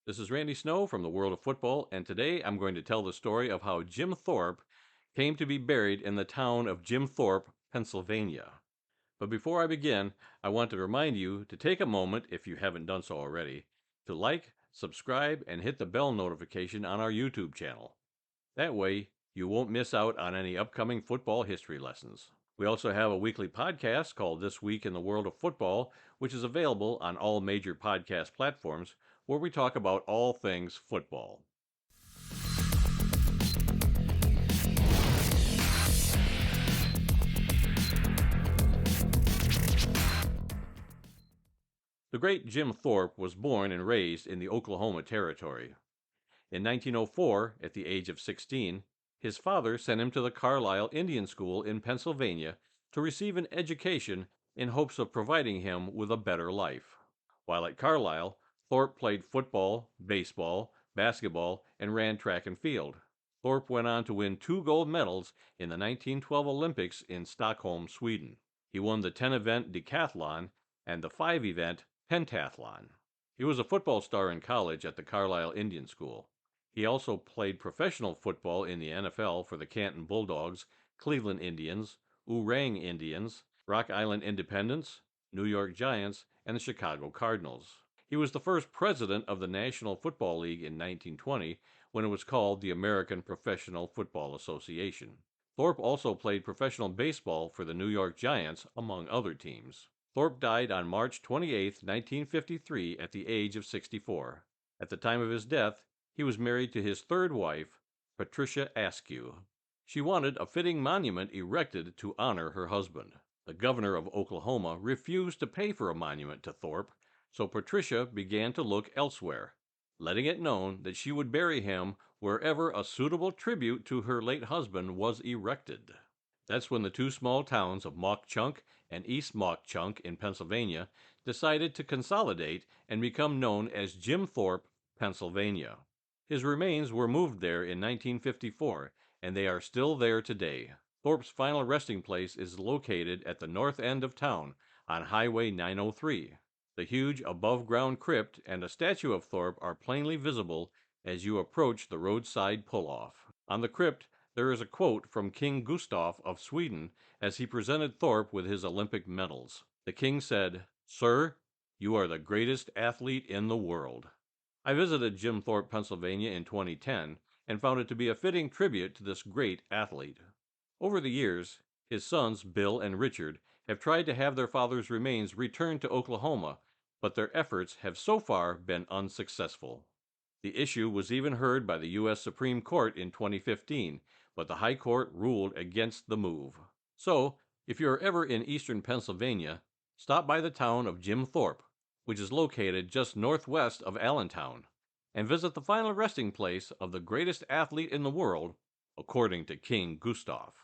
This is Randy Snow from the World of Football, and today I'm going to tell the story of how Jim Thorpe came to be buried in the town of Jim Thorpe, Pennsylvania. But before I begin, I want to remind you to take a moment, if you haven't done so already, to like, subscribe, and hit the bell notification on our YouTube channel. That way, you won't miss out on any upcoming football history lessons. We also have a weekly podcast called This Week in the World of Football, which is available on all major podcast platforms, where we talk about all things football. The great Jim Thorpe was born and raised in the Oklahoma Territory. In 1904, at the age of 16, his father sent him to the Carlisle Indian School in Pennsylvania to receive an education in hopes of providing him with a better life. While at Carlisle, Thorpe played football, baseball, basketball, and ran track and field. Thorpe went on to win 2 gold medals in the 1912 Olympics in Stockholm, Sweden. He won the 10-event decathlon and the 5-event pentathlon. He was a football star in college at the Carlisle Indian School. He also played professional football in the NFL for the Canton Bulldogs, Cleveland Indians, Oorang Indians, Rock Island Independents, New York Giants, and the Chicago Cardinals. He was the first president of the National Football League in 1920, when it was called the American Professional Football Association. Thorpe also played professional baseball for the New York Giants, among other teams. Thorpe died on March 28, 1953, at the age of 64. At the time of his death, he was married to his third wife, Patricia Askew. She wanted a fitting monument erected to honor her husband. The governor of Oklahoma refused to pay for a monument to Thorpe, so Patricia began to look elsewhere, letting it known that she would bury him wherever a suitable tribute to her late husband was erected. That's when the 2 small towns of Mauch Chunk and East Mauch Chunk in Pennsylvania decided to consolidate and become known as Jim Thorpe, Pennsylvania. His remains were moved there in 1954, and they are still there today. Thorpe's final resting place is located at the north end of town, on Highway 903. The huge above-ground crypt and a statue of Thorpe are plainly visible as you approach the roadside pull-off. On the crypt, there is a quote from King Gustav of Sweden as he presented Thorpe with his Olympic medals. The king said, "Sir, you are the greatest athlete in the world." I visited Jim Thorpe, Pennsylvania in 2010 and found it to be a fitting tribute to this great athlete. Over the years, his sons, Bill and Richard, have tried to have their father's remains returned to Oklahoma, but their efforts have so far been unsuccessful. The issue was even heard by the U.S. Supreme Court in 2015, but the High Court ruled against the move. So, if you are ever in eastern Pennsylvania, stop by the town of Jim Thorpe, which is located just northwest of Allentown, and visit the final resting place of the greatest athlete in the world, according to King Gustav.